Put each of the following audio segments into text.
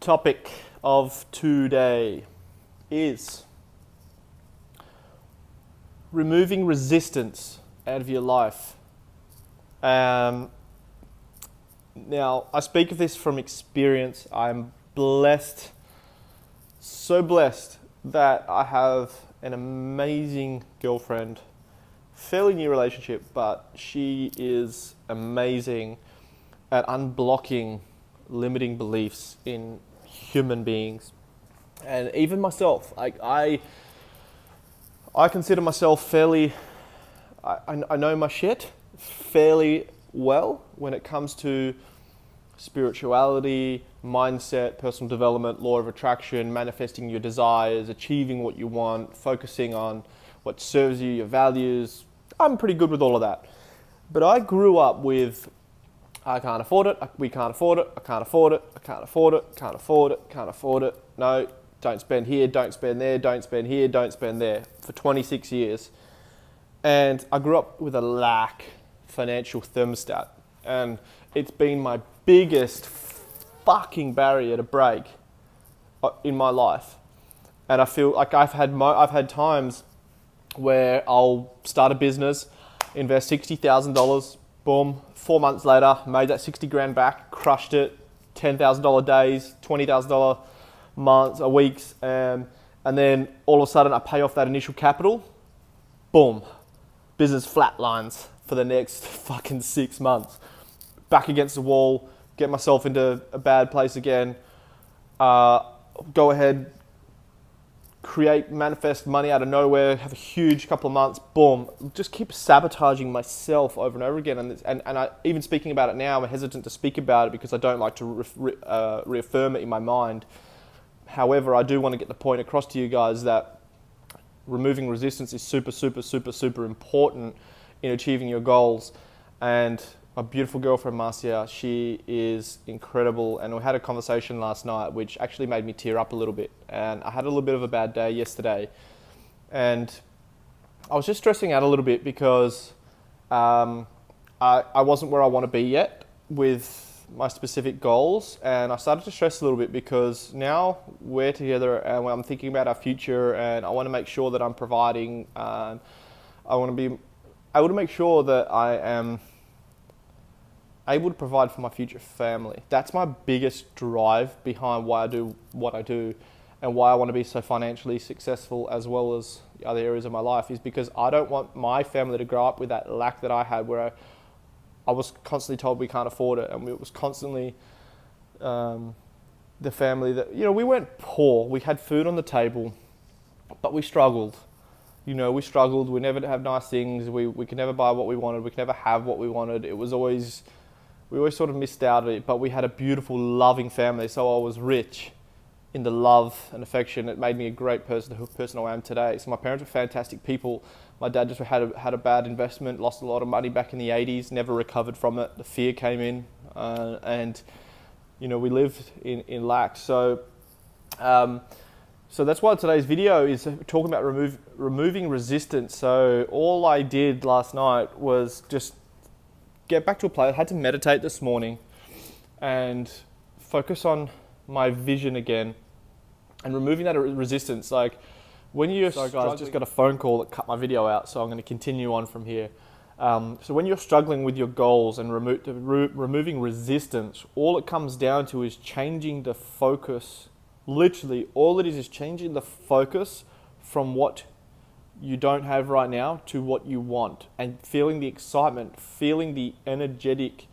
Topic of today is removing resistance out of your life. Now, I speak of this from experience. I'm blessed, so blessed that I have an amazing girlfriend. Fairly new relationship, but she is amazing at unblocking limiting beliefs in human beings. And even myself, I consider myself fairly, I know my shit fairly well when it comes to spirituality, mindset, personal development, law of attraction, manifesting your desires, achieving what you want, focusing on what serves you, your values. I'm pretty good with all of that. But I grew up with, I can't afford it, we can't afford it, I can't afford it, I can't afford it, can't afford it, can't afford it. No, don't spend here, don't spend there, don't spend here, don't spend there, for 26 years. And I grew up with a lack financial thermostat. And it's been my biggest fucking barrier to break in my life. And I feel like I've had times where I'll start a business, invest $60,000, boom, 4 months later, made that 60 grand back, crushed it, $10,000 days, $20,000 months, weeks, and then all of a sudden I pay off that initial capital, boom, business flatlines for the next fucking 6 months. Back against the wall, get myself into a bad place again, go ahead, manifest money out of nowhere, have a huge couple of months, boom, just keep sabotaging myself over and over again. And I, even speaking about it now, I'm hesitant to speak about it because I don't like to reaffirm it in my mind. However, I do want to get the point across to you guys that removing resistance is super, super, super, super important in achieving your goals. And my beautiful girlfriend, Marcia, she is incredible. And we had a conversation last night, which actually made me tear up a little bit. And I had a little bit of a bad day yesterday. And I was just stressing out a little bit because I wasn't where I want to be yet with my specific goals. And I started to stress a little bit because now we're together and I'm thinking about our future and I want to make sure that I'm providing. I want to be able to make sure that I am able to provide for my future family. That's my biggest drive behind why I do what I do and why I want to be so financially successful as well as the other areas of my life, is because I don't want my family to grow up with that lack that I had, where I was constantly told we can't afford it, and it was constantly the family that, we weren't poor, we had food on the table, but we struggled. We struggled, we never have nice things, we could never buy what we wanted, we could never have what we wanted. We always sort of missed out on it, but we had a beautiful, loving family. So I was rich in the love and affection. It made me a great person, the person I am today. So my parents were fantastic people. My dad just had a bad investment, lost a lot of money back in the 80s, never recovered from it. The fear came in, and we lived in lack. So that's why today's video is talking about removing resistance. So all I did last night was just get back to a place. I had to meditate this morning and focus on my vision again and removing that resistance. Like when you're sorry guys, I just got a phone call that cut my video out, so I'm going to continue on from here. So when you're struggling with your goals and removing resistance, all it comes down to is changing the focus. Literally, all it is changing the focus from what you don't have right now to what you want, and feeling the excitement, feeling the energetic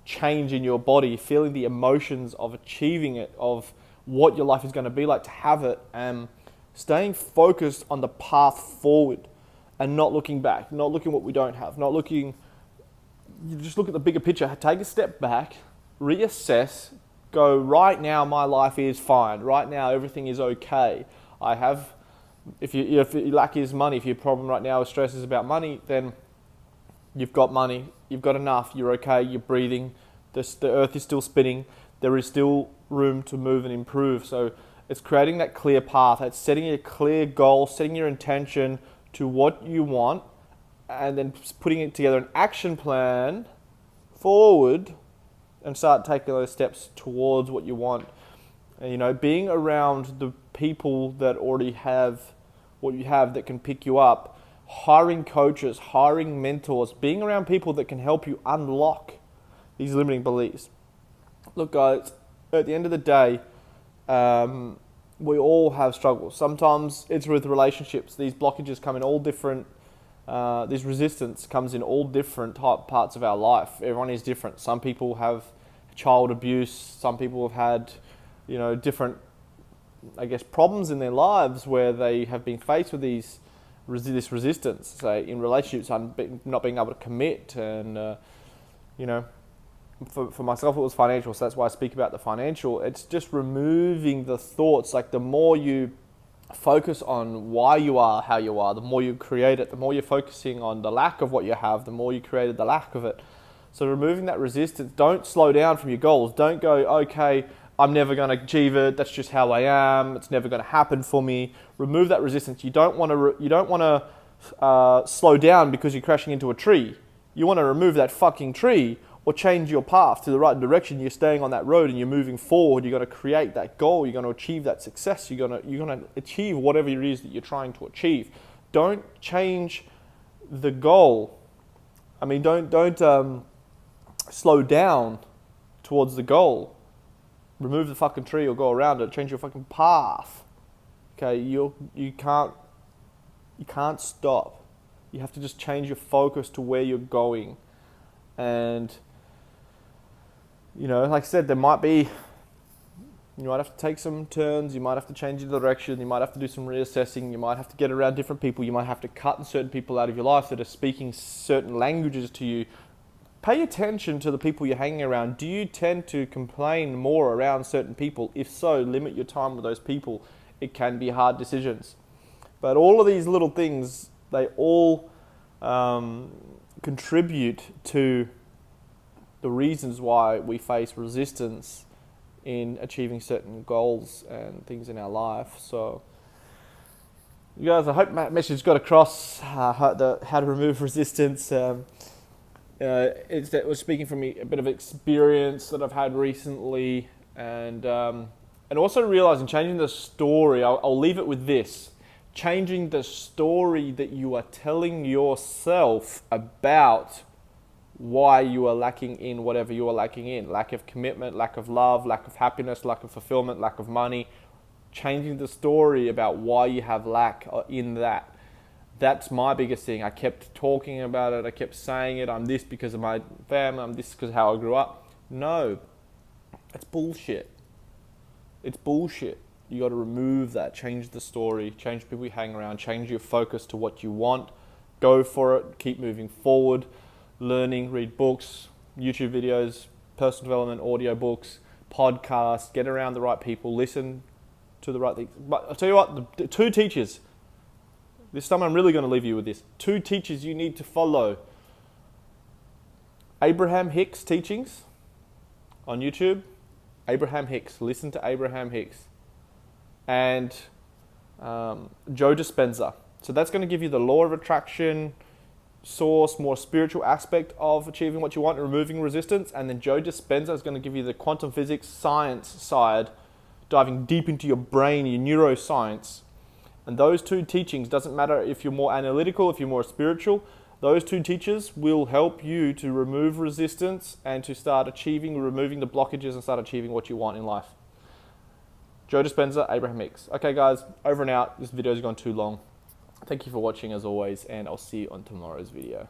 change in your body, feeling the emotions of achieving it, of what your life is going to be like to have it, and staying focused on the path forward and not looking back, not looking what we don't have, you just look at the bigger picture, take a step back, reassess, go, right now my life is fine, right now everything is okay. If your lack is money, if your problem right now is stress is about money, then you've got money, you've got enough, you're okay, you're breathing, the earth is still spinning, there is still room to move and improve. So it's creating that clear path, it's setting a clear goal, setting your intention to what you want, and then putting it together an action plan forward and start taking those steps towards what you want. And, you know, being around the people that already have what you have that can pick you up, hiring coaches, hiring mentors, being around people that can help you unlock these limiting beliefs. Look, guys, at the end of the day, we all have struggles. Sometimes it's with relationships. These blockages come in all different, this resistance comes in all different parts of our life. Everyone is different. Some people have child abuse. Some people have had, you know, different, I guess, problems in their lives where they have been faced with this resistance, say in relationships, not being able to commit, and you know, for myself it was financial, so that's why I speak about the financial. It's just removing the thoughts. Like, the more you focus on why you are how you are, the more you create it. The more you're focusing on the lack of what you have, the more you created the lack of it. So removing that resistance. Don't slow down from your goals. Don't go, okay, I'm never going to achieve it. That's just how I am. It's never going to happen for me. Remove that resistance. You don't want to slow down because you're crashing into a tree. You want to remove that fucking tree, or change your path to the right direction. You're staying on that road and you're moving forward. You're going to create that goal. You're going to achieve that success. You're going to achieve whatever it is that you're trying to achieve. Don't change the goal. I mean, don't slow down towards the goal. Remove the fucking tree or go around it. Change your fucking path. Okay, you can't stop. You have to just change your focus to where you're going. And, you know, like I said, you might have to take some turns. You might have to change your direction. You might have to do some reassessing. You might have to get around different people. You might have to cut certain people out of your life that are speaking certain languages to you. Pay attention to the people you're hanging around. Do you tend to complain more around certain people? If so, limit your time with those people. It can be hard decisions. But all of these little things, they all contribute to the reasons why we face resistance in achieving certain goals and things in our life. So, you guys, I hope my message got across, how to remove resistance. It was speaking from a bit of experience that I've had recently, and also realizing, changing the story. I'll leave it with this: changing the story that you are telling yourself about why you are lacking in whatever you are lacking in. Lack of commitment, lack of love, lack of happiness, lack of fulfillment, lack of money. Changing the story about why you have lack in that. That's my biggest thing. I kept talking about it. I kept saying it. I'm this because of my family. I'm this because of how I grew up. No, it's bullshit. It's bullshit. You got to remove that. Change the story. Change people you hang around. Change your focus to what you want. Go for it. Keep moving forward. Learning, read books, YouTube videos, personal development, audio books, podcasts. Get around the right people. Listen to the right things. But I'll tell you what, the two teachers, this time I'm really going to leave you with this. Two teachers you need to follow. Abraham Hicks teachings on YouTube. Abraham Hicks. Listen to Abraham Hicks. And Joe Dispenza. So that's going to give you the law of attraction, source, more spiritual aspect of achieving what you want and removing resistance. And then Joe Dispenza is going to give you the quantum physics science side, diving deep into your brain, your neuroscience. And those two teachings, doesn't matter if you're more analytical, if you're more spiritual, those two teachers will help you to remove resistance and to start removing the blockages and start achieving what you want in life. Joe Dispenza, Abraham Hicks. Okay guys, over and out. This video's gone too long. Thank you for watching as always, and I'll see you on tomorrow's video.